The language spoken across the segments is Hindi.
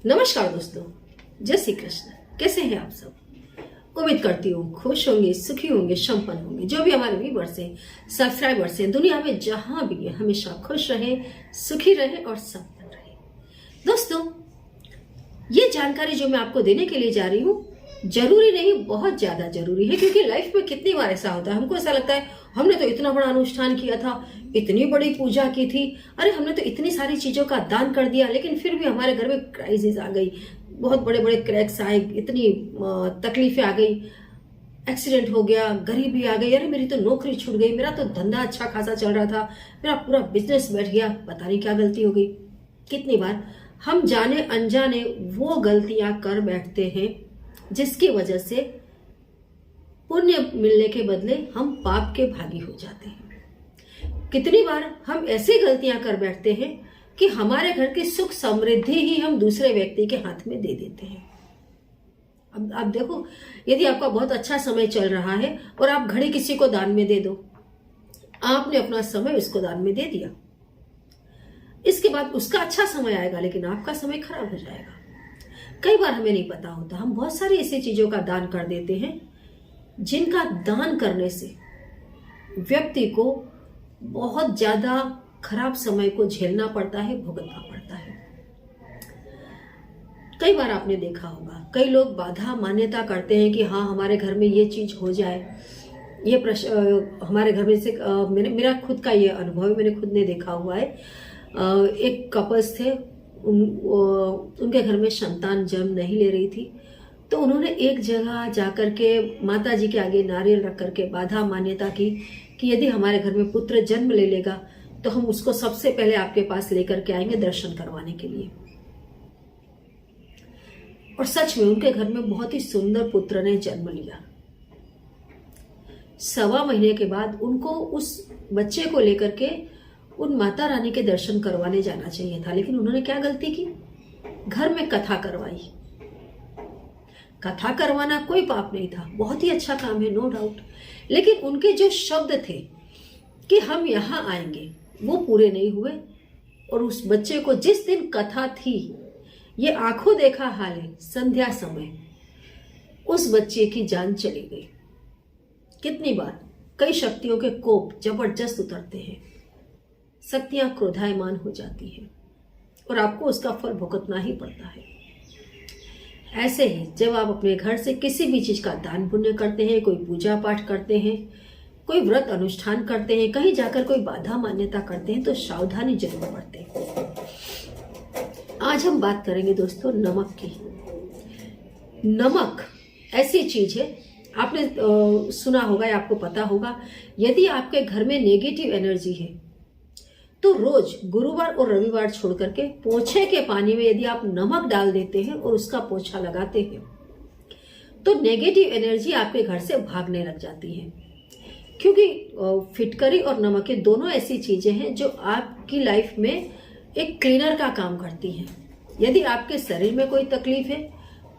नमस्कार दोस्तों, जय श्री कृष्ण। कैसे हैं आप सब? उम्मीद करती हूँ खुश होंगे, सुखी होंगे, संपन्न होंगे। जो भी हमारे व्यूअर्स हैं, सब्सक्राइबर्स हैं, दुनिया में जहां भी है, हमेशा खुश रहे, सुखी रहे और संपन्न रहे। दोस्तों, ये जानकारी जो मैं आपको देने के लिए जा रही हूँ, जरूरी नहीं, बहुत ज्यादा जरूरी है। क्योंकि लाइफ में कितनी बार ऐसा होता है, हमको ऐसा लगता है हमने तो इतना बड़ा अनुष्ठान किया था, इतनी बड़ी पूजा की थी, अरे हमने तो इतनी सारी चीजों का दान कर दिया, लेकिन फिर भी हमारे घर में क्राइसिस आ गई, बहुत बड़े बड़े क्रैक्स आए, इतनी तकलीफें आ गई, एक्सीडेंट हो गया, गरीबी आ गई, अरे मेरी तो नौकरी छूट गई, मेरा तो धंधा अच्छा खासा चल रहा था, मेरा पूरा बिजनेस बैठ गया, पता नहीं क्या गलती हो गई। कितनी बार हम जाने अनजाने वो गलतियां कर बैठते हैं जिसकी वजह से पुण्य मिलने के बदले हम पाप के भागी हो जाते हैं। कितनी बार हम ऐसी गलतियां कर बैठते हैं कि हमारे घर की सुख समृद्धि ही हम दूसरे व्यक्ति के हाथ में दे देते हैं। अब आप देखो, यदि आपका बहुत अच्छा समय चल रहा है और आप घड़ी किसी को दान में दे दो, आपने अपना समय उसको दान में दे दिया, इसके बाद उसका अच्छा समय आएगा लेकिन आपका समय खराब हो जाएगा। कई बार हमें नहीं पता होता, हम बहुत सारी ऐसी चीजों का दान कर देते हैं जिनका दान करने से व्यक्ति को बहुत ज्यादा खराब समय को झेलना पड़ता है, भुगतना पड़ता है। कई बार आपने देखा होगा, कई लोग बाधा मान्यता करते हैं कि हाँ हमारे घर में ये चीज हो जाए, ये प्रश्न हमारे घर में से मेरा खुद का ये अनुभव है, मैंने खुद ने देखा हुआ है। एक कपल्स थे, उनके घर में संतान जन्म नहीं ले रही थी, तो उन्होंने एक जगह जाकर के माता जी के आगे नारियल रख करके बाधा मान्यता की कि यदि हमारे घर में पुत्र जन्म ले लेगा तो हम उसको सबसे पहले आपके पास लेकर के आएंगे दर्शन करवाने के लिए। और सच में उनके घर में बहुत ही सुंदर पुत्र ने जन्म लिया। 1.25 महीने के बाद उनको उस बच्चे को लेकर के उन माता रानी के दर्शन करवाने जाना चाहिए था, लेकिन उन्होंने क्या गलती की, घर में कथा करवाई। कथा करवाना कोई पाप नहीं था, बहुत ही अच्छा काम है, नो डाउट, लेकिन उनके जो शब्द थे कि हम यहां आएंगे, वो पूरे नहीं हुए। और उस बच्चे को जिस दिन कथा थी, ये आंखों देखा हाल है, संध्या समय उस बच्चे की जान चली गई। कितनी बार कई शक्तियों के कोप जबरदस्त उतरते हैं, शक्तियां क्रोधायमान हो जाती हैं और आपको उसका फल भुगतना ही पड़ता है। ऐसे ही जब आप अपने घर से किसी भी चीज का दान पुण्य करते हैं, कोई पूजा पाठ करते हैं, कोई व्रत अनुष्ठान करते हैं, कहीं जाकर कोई बाधा मान्यता करते हैं, तो सावधानी जरूर बरतें। आज हम बात करेंगे दोस्तों नमक की। नमक ऐसी चीज है, आपने सुना होगा या आपको पता होगा, यदि आपके घर में नेगेटिव एनर्जी है तो रोज गुरुवार और रविवार छोड़ करके पोछे के पानी में यदि आप नमक डाल देते हैं और उसका पोछा लगाते हैं तो नेगेटिव एनर्जी आपके घर से भागने लग जाती है। क्योंकि फिटकरी और नमक, ये दोनों ऐसी चीजें हैं जो आपकी लाइफ में एक क्लीनर का काम करती हैं। यदि आपके शरीर में कोई तकलीफ है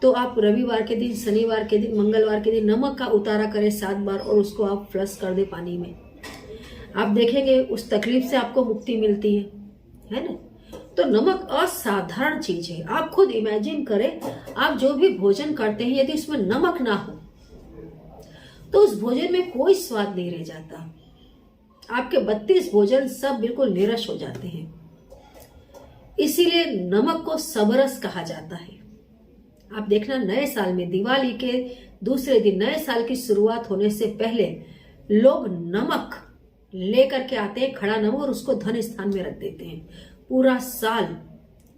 तो आप रविवार के दिन, शनिवार के दिन, मंगलवार के दिन नमक का उतारा करें 7 बार और उसको आप फ्लश कर दे पानी में। आप देखेंगे उस तकलीफ से आपको मुक्ति मिलती है ना। तो नमक असाधारण चीज है। आप खुद इमेजिन करें, आप जो भी भोजन करते हैं यदि उसमें नमक ना हो तो उस भोजन में कोई स्वाद नहीं रह जाता। आपके 32 भोजन सब बिल्कुल निरस हो जाते हैं। इसीलिए नमक को सबरस कहा जाता है। आप देखना, नए साल में दिवाली के दूसरे दिन, नए साल की शुरुआत होने से पहले लोग नमक लेकर के आते हैं, खड़ा नमक, और उसको धन स्थान में रख देते हैं। पूरा साल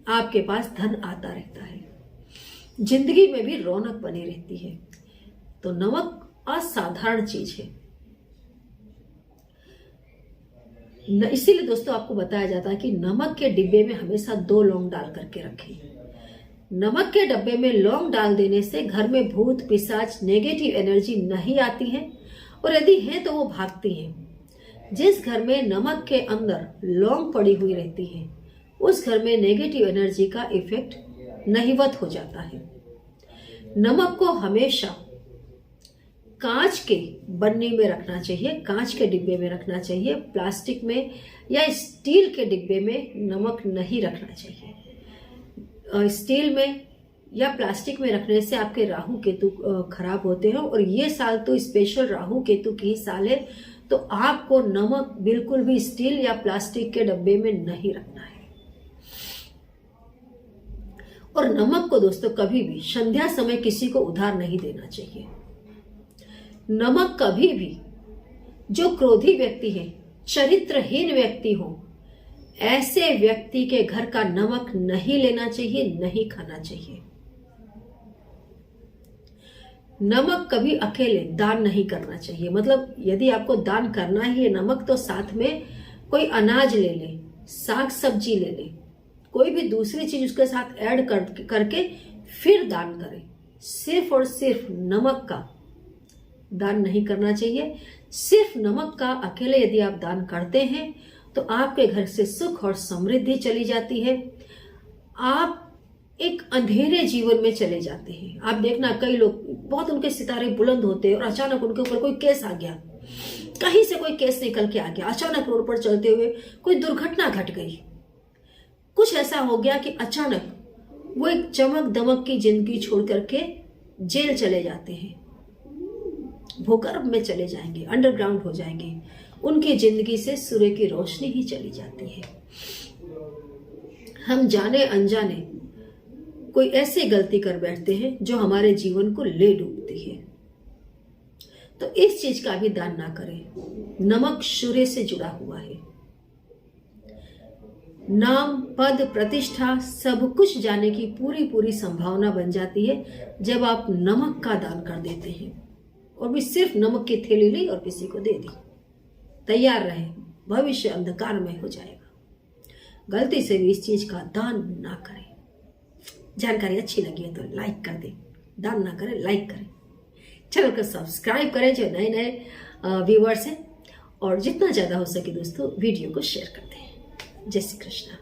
आपके पास धन आता रहता है, जिंदगी में भी रौनक बनी रहती है। तो नमक असाधारण चीज है। इसीलिए दोस्तों आपको बताया जाता है कि नमक के डिब्बे में हमेशा 2 लौंग डाल करके रखें। नमक के डब्बे में लौंग डाल देने से घर में भूत पिशाच, नेगेटिव एनर्जी नहीं आती है, और यदि है तो वो भागती है। जिस घर में नमक के अंदर लौंग पड़ी हुई रहती है उस घर में नेगेटिव एनर्जी का इफेक्ट नहिवत हो जाता है। नमक को हमेशा कांच के बन्नी में रखना चाहिए, कांच के डिब्बे में रखना चाहिए। प्लास्टिक में या स्टील के डिब्बे में नमक नहीं रखना चाहिए। स्टील में या प्लास्टिक में रखने से आपके राहु केतु खराब होते हैं। और ये साल तो स्पेशल राहु केतु की ही साल है, तो आपको नमक बिल्कुल भी स्टील या प्लास्टिक के डब्बे में नहीं रखना है। और नमक को दोस्तों कभी भी संध्या समय किसी को उधार नहीं देना चाहिए। नमक कभी भी जो क्रोधी व्यक्ति है, चरित्रहीन व्यक्ति हो, ऐसे व्यक्ति के घर का नमक नहीं लेना चाहिए, नहीं खाना चाहिए। नमक कभी अकेले दान नहीं करना चाहिए। मतलब यदि आपको दान करना ही है नमक, तो साथ में कोई अनाज ले ले, साग सब्जी ले ले, कोई भी दूसरी चीज उसके साथ ऐड करके फिर दान करें। सिर्फ और सिर्फ नमक का दान नहीं करना चाहिए। सिर्फ नमक का अकेले यदि आप दान करते हैं तो आपके घर से सुख और समृद्धि चली जाती है। आप एक अंधेरे जीवन में चले जाते हैं। आप देखना कई लोग बहुत उनके सितारे बुलंद होते हैं और अचानक उनके ऊपर कोई केस आ गया, कहीं से कोई केस निकल के आ गया, अचानक रोड पर चलते हुए कोई दुर्घटना घट गई, कुछ ऐसा हो गया कि अचानक वो एक चमक दमक की जिंदगी छोड़ करके जेल चले जाते हैं, भूगर्भ में चले जाएंगे, अंडरग्राउंड हो जाएंगे। उनकी जिंदगी से सूर्य की रोशनी ही चली जाती है। हम जाने अनजाने कोई ऐसी गलती कर बैठते हैं जो हमारे जीवन को ले डूबती है। तो इस चीज का भी दान ना करें। नमक सूर्य से जुड़ा हुआ है। नाम, पद, प्रतिष्ठा सब कुछ जाने की पूरी संभावना बन जाती है जब आप नमक का दान कर देते हैं। और भी सिर्फ नमक की थैली ली और किसी को दे दी। तैयार रहे, भविष्य अंधकारमय हो जाएगा। गलती से भी इस चीज का दान ना करें। जानकारी अच्छी लगी है तो लाइक कर दें, दान ना करें, लाइक करें, चैनल को सब्सक्राइब करें जो नए नए व्यूअर्स हैं, और जितना ज्यादा हो सके दोस्तों वीडियो को शेयर कर दें। जय श्री कृष्ण।